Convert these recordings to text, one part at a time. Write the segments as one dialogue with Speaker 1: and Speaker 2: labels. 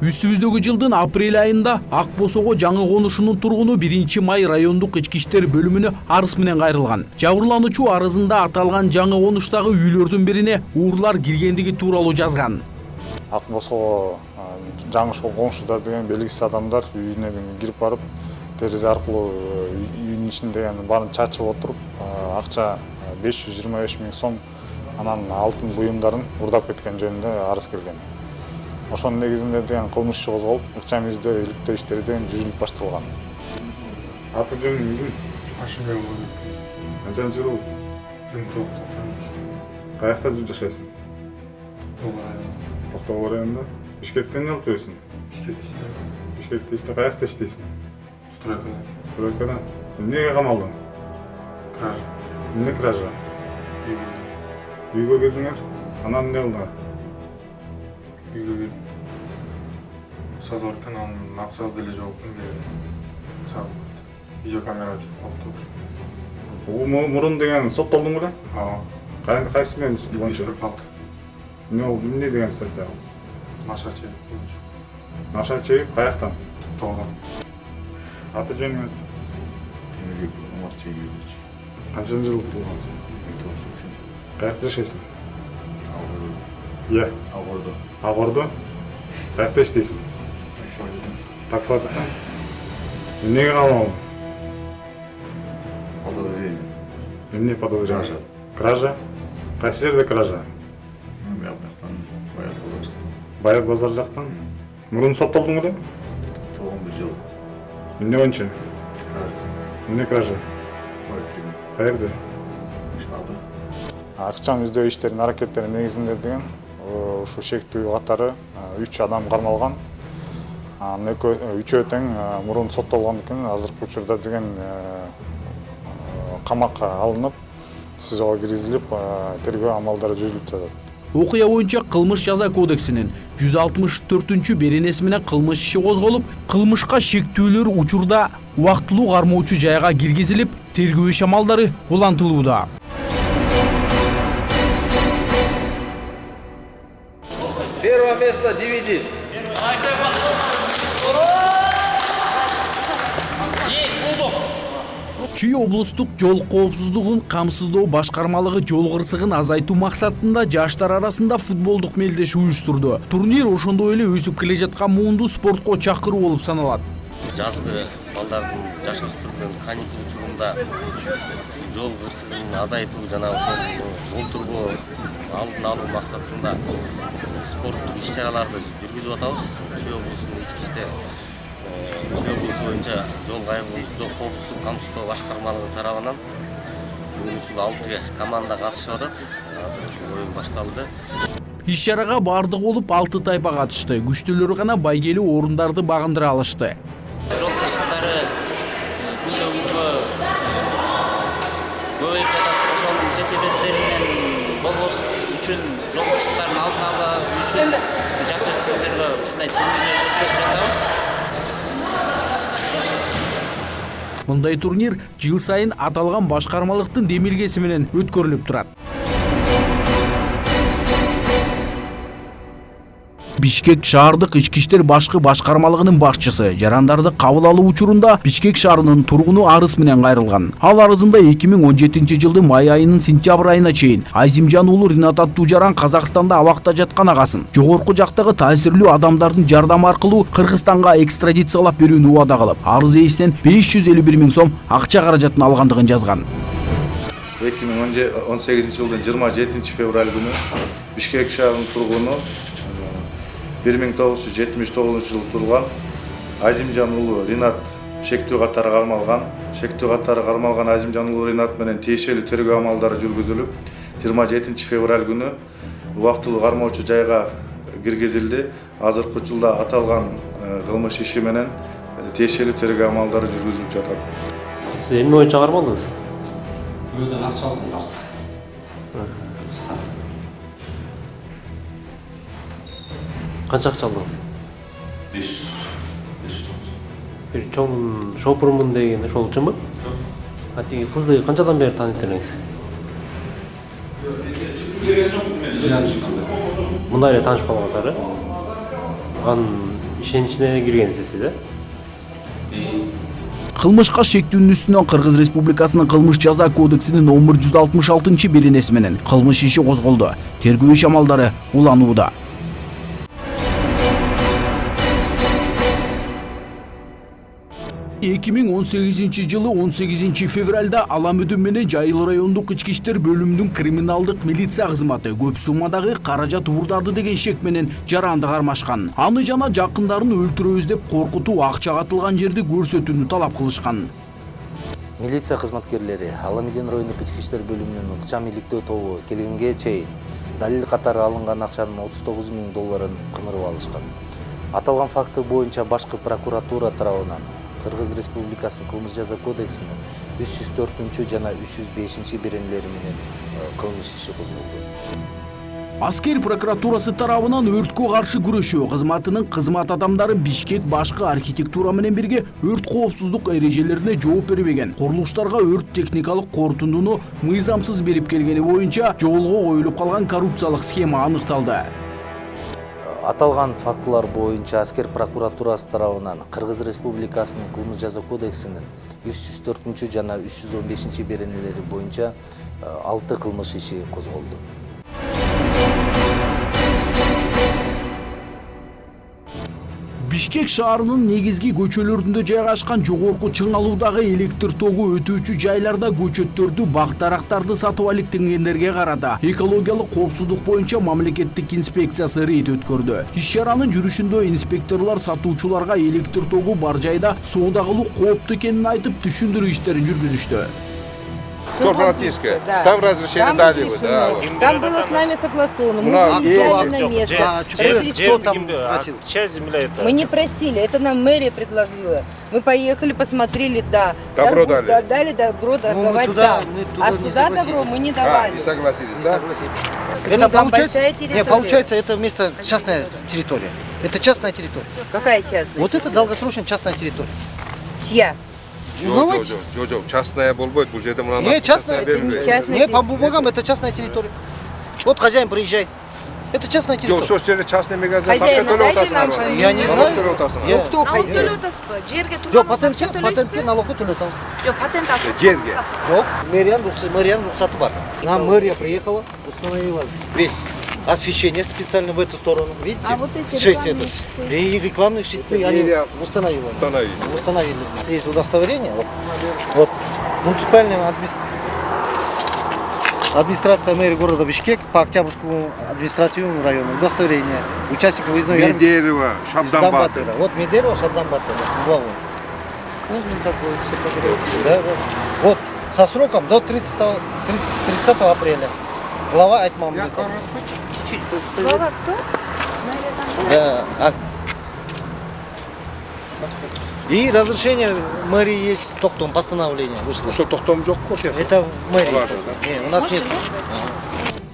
Speaker 1: Үстүбүздөгү жылдын апрель айында Ак Босого жаңы конушунун тургуну 1-май райондук ички иштер бөлүмүнө арыз менен кайрылган. Жабырлануучу арызында аталган жаңы конуштагы үйлөрдүн бирине уурлар киргендиги тууралуу жазган.
Speaker 2: Ак Босого жаңы конушуда деген белгисиз адамдар үйүнө кирип барып, терезе аркылуу үйүнүн ичинде баарын чачып отуруп, акча 525 000 сом анан алтын буюмдарын урдап кеткен жөнүндө арыз келген. Ошонун негизинде деген кылмыш иши козголуп, ыкчам издөө, иликтөө иштери деген жүрүлүп башталган.
Speaker 3: Аты жөнүң ким?
Speaker 4: Ашынбек.
Speaker 3: Канчанчы жыл?
Speaker 4: 1993.
Speaker 3: Каякта жашайсың?
Speaker 4: Токтогул району.
Speaker 3: Токтогул районунда. Бишкектен алып жүрөсүң?
Speaker 4: Бишкекте иштейм.
Speaker 3: Бишкекте каякта иштейсиң?
Speaker 4: Стройкада.
Speaker 3: Стройкада. Эмнеге камалдың?
Speaker 4: Кража.
Speaker 3: Эмне кража? Үйгө кирдиңер? Анан эмне кылдыңар?
Speaker 4: Үйгө келип саз бар экен, анын акчасы деле жок экен. Чабып кетти. Видеокамера жүрүп калыптыр.
Speaker 3: Мурун деген соттолдуң беле?
Speaker 4: Ага.
Speaker 3: Кайсы менен?
Speaker 4: 246.
Speaker 3: Эмне деген статья?
Speaker 4: Наша чек.
Speaker 3: Наша чегип каяктан?
Speaker 4: Токтогулдан.
Speaker 3: Аты жөнүң?
Speaker 5: Темелбек Омар Чегиевич.
Speaker 3: Канчанчы жылы туулгансың?
Speaker 5: 1980.
Speaker 3: Каякта жашайсың?
Speaker 5: Алгордо.
Speaker 3: Алгордо. Алгордо? Каякта иштейсиң? Таксоватыдан? Эмнеге камалдың?
Speaker 5: Подозрение.
Speaker 3: Эмне подозрение?
Speaker 5: Кража.
Speaker 3: Кража? Кайсы жерде кража?
Speaker 5: Мыяктан Баят Базар.
Speaker 3: Баят базар жактан? Мурун соттолдуң беле?
Speaker 5: 91 жыл.
Speaker 3: Эмне боюнча?
Speaker 5: Кража.
Speaker 3: Эмне кража? Каерде?
Speaker 5: Шады.
Speaker 2: Ыкчам издөө иштеринин аракеттеринин негизинде деген ушу шектүү катары 3 адам кармалган. Үчөө тең мурун соттолгон экен, азыркы учурда деген камакка алынып, СИЗОго киргизилип, тергөө амалдары жүрүлүп жатат.
Speaker 1: Окуя боюнча кылмыш жаза кодексинин 164 беренеси менен кылмыш иши козголуп, кылмышка шектүүлөр учурда убактылуу кармоочу жайга киргизилип, тергөө иш амалдары улантылууда.
Speaker 6: Первое место DVD.
Speaker 1: Чүй облустук жол коопсуздугун камсыздоо башкармалыгы жол кырсыгын азайтуу максатында жаштар арасында футболдук мелдешүү уюштурду. Турнир ошондой эле өсүп келе жаткан муунду спортко чакыруу болуп саналат.
Speaker 7: Жазгы балдардын жаш өспүрүмдөрдүн каникул учурунда жол кырсыгын азайтуу жана ошол олтургу алдын алуу максатында спорттук иш-чараларды жүргүзүп атабыз. Чүй облусунун ички иштер Чүй облусу боюнча жол коопсуздук камсыздоо башкармалыгы тарабынан бүгүн ушул 6 команда катышып атат. Азыр ушул оюн башталды.
Speaker 1: Иш-чарага бардык болуп 6 тайпа катышты. Күчтүүлөр гана байгелүү орундарды багындыра алышты.
Speaker 8: Жол кырсыктары күндөн күнгө көбөйүп жатат. Ошонун кесепеттеринен болбош үчүн, жол кырсыктарын алдын алуу үчүн ушу жаш өспүрүмдөргө ушундай турнирлерди өткөзүп жатабыз.
Speaker 1: Мындай турнир жыл сайын аталган башкармалыктын демилгеси менен өткөрүлүп турат. Бишкек шаардык ички иштер башкы башкармалыгынын башчысы жарандарды кабыл алуу учурунда Бишкек шаарынын тургуну арыз менен кайрылган. Ал арызында 2017 жылдын май айынын сентябрь айына чейин Айзимжан уулу Ринат аттуу жаран Казакстанда абакта жаткан агасын жогорку жактагы таасирлүү адамдардын жардамы аркылуу Кыргызстанга экстрадициялап берүүнү убада кылып, арыз ээсинен 551 000 сом акча каражатын алгандыгын жазган.
Speaker 5: 2018 жылдын 27 февраль күнү Бишкек шаарынын тургуну 1979 жылы турган Азимжан уулу Ринат шектүү катары кармалган Азимжан уулу Ринат менен тиешелүү тергөө амалдары жүргүзүлүп, 27 февраль күнү убактылуу кармоочу жайга киргизилди. Азыркы учурда аталган кылмыш иши менен тиешелүү тергөө амалдары жүргүзүлүп жатат.
Speaker 9: Сиз эмне боюнча кармалдыңыз?
Speaker 4: Бирөөдөн акча алдым баска.
Speaker 9: Канча акча алдыңыз?
Speaker 4: 500 сом.
Speaker 9: Бир чоң шопурмун деген ошол чынбы? А тиги кызды канчадан бери тааныйт элеңиз? Мындай эле таанышып калгансыздар, э? Анын ишенин ичине киргенсиз да?
Speaker 1: Кылмышка шектүүнүн үстүнөн Кыргыз Республикасынын кылмыш жаза кодексинин 1166 менен кылмыш иши козголду. Тергөө иш амалдары уланууда. 2018 жылы 18 февралда Аламүдүн менен Жайыл райондук ички иштер бөлүмүнүн криминалдык милиция кызматы көп суммадагы каражат уурдады деген шек менен жаранды кармашкан. Аны жана жакындарын өлтүрөбүз деп коркутуу акча катылган жерди көрсөтүүнү талап кылышкан.
Speaker 10: Милиция кызматкерлери Аламүдүн райондук ички иштер бөлүмүнүн ыкчам иликтөө тобу келгенге чейин далил катары алынган акчанын $39,000 кымырып алышкан. Аталган факты боюнча башкы прокуратура тарабынан Кыргыз Республикасынын кылмыш жаза кодексинин 304 жана 305 беренелери менен кылмыш иши козголду.
Speaker 1: Аскер прокуратурасы тарабынан өрткө каршы күрөшүү кызматынын кызмат адамдары Бишкек башкы архитектура менен бирге өрт коопсуздук эрежелерине жооп бербеген, курулуштарга өрт техникалык кортундуну мыйзамсыз берип келгени боюнча жолго коюлуп калган коррупциялык схема аныкталды.
Speaker 10: Аталган фактылар боюнча Аскер прокуратурасы тарабынан Кыргыз Республикасынын кылмыш жаза кодексинин 304 жана 315 беренелери боюнча 6 кылмыш иши козголду.
Speaker 1: Бишкек шаарынын негизги көчөлөрүндө жайгашкан жогорку чыңалуудагы электр тогу өтүүчү жайларда көчөттөрдү, бак-дарактарды сатып алектенгендерге карата экологиялык коопсуздук боюнча мамлекеттик инспекциясы рейд өткөрдү. Иш-чаранын жүрүшүндө инспекторлор сатуучуларга электр тогу бар жайда соода кылуу кооптуу экенин айтып, түшүндүрүү иштерин жүргүзүштү.
Speaker 11: Чорнотинская. Там разрешение дали вы, да.
Speaker 12: Там было с нами согласовано. Мы взяли на место.
Speaker 10: Кто там просил?
Speaker 9: Часть земля это.
Speaker 12: Мы не просили, это нам мэрия предложила. Мы поехали, посмотрели, да.
Speaker 11: Добро дали.
Speaker 12: Дали добро давать там. А сюда добро мы не давали.
Speaker 11: Не согласились,
Speaker 10: Не
Speaker 11: да?
Speaker 10: согласились.
Speaker 12: Это
Speaker 10: получается, это место частная территория. Это частная территория.
Speaker 12: Какая частная?
Speaker 10: Вот это долгосрочная частная территория.
Speaker 12: Чья?
Speaker 10: Узнавайте.
Speaker 11: Частная болбойт, бул жерде мына
Speaker 10: Не, частная.
Speaker 12: Частная
Speaker 10: Не, по бумагам это частная территория. Вот хозяин приезжает. Это частная территория.
Speaker 11: Жок, ошол жерде частный магазин
Speaker 12: Хозяин,
Speaker 11: башка
Speaker 12: дайте
Speaker 11: төлөп
Speaker 12: нам
Speaker 11: атасыңар.
Speaker 12: что-нибудь.
Speaker 10: Я не знаю.
Speaker 12: Ну кто
Speaker 13: Налог
Speaker 12: хозяин?
Speaker 13: төлөп атасызбы? Жерге
Speaker 10: Жоқ,
Speaker 13: турганыңызда
Speaker 10: патентке налогы төлөп атабыз.
Speaker 13: Жоқ, патент алып
Speaker 11: Жерге.
Speaker 10: Жоқ, мэрияның рұқсаты бар. Нам мэрия приехала, установила весь освещение специально в эту сторону. Видите?
Speaker 12: А вот эти
Speaker 10: 6
Speaker 12: рекламные
Speaker 10: это. И рекламные щиты они установили. Установили. Есть удостоверение. Вот. Муниципальная администрация мэрии города Бишкек по Октябрьскому административному району. Удостоверение участника выездной ярмарки.
Speaker 11: Медерева, Шабдан Батыр.
Speaker 10: Вот Медерева, Шабдан Батыр. Главой.
Speaker 12: Можно такое все подробно?
Speaker 10: Да. Вот. Со сроком до 30 апреля. Глава Айтмам.
Speaker 12: Глава кто?
Speaker 10: Да. И разрешение мэрии есть, токтом, постановление вышло.
Speaker 11: Ошол токтом жок ко?
Speaker 10: Это мэрия. Не, у нас нет.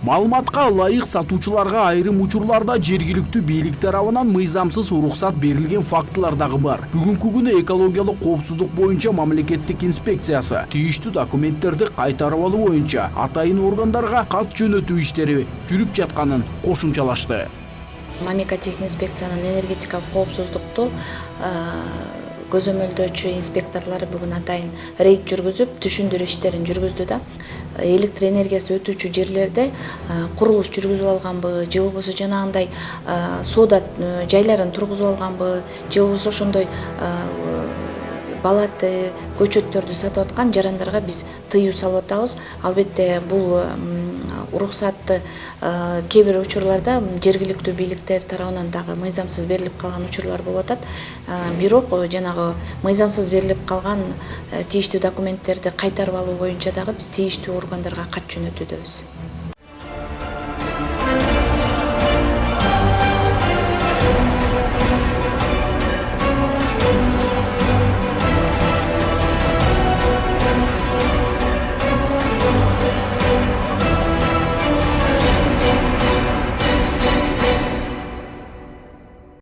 Speaker 1: Маалыматка ылайык сатуучуларга айрым учурларда жергиликтүү бийлик тарабынан мыйзамсыз уруксат берилген фактылар дагы бар. Бүгүнкү күнү экологиялык коопсуздук боюнча мамлекеттик инспекциясы тийиштүү документтерди кайтарып алуу боюнча атайын органдарга кат жөнөтүү иштери жүрүп жатканын кошумчалашты.
Speaker 13: Мамлекеттик инспекциянын энергетикалык коопсуздукту көзөмөлдөөчү инспекторлору бүгүн атайын рейд жүргүзүп, түшүндүрүү иштерин жүргүздү да. Электр энергиясы өтүүчү жерлерде курулуш жүргүзүп алганбы, же болбосо жанагындай соода жайларын тургузуп алганбы, же болбосо ошондой балаты көчөттөрдү сатып аткан жарандарга биз тыюу салып атабыз. Албетте бул уруксатты кээ бир учурларда жергиликтүү бийликтер тарабынан дагы мыйзамсыз берилип калган учурлар болуп атат. Бирок жанагы мыйзамсыз берилип калган тийиштүү документтерди кайтарып алуу боюнча дагы биз тийиштүү органдарга кат жөнөтүүдөбүз.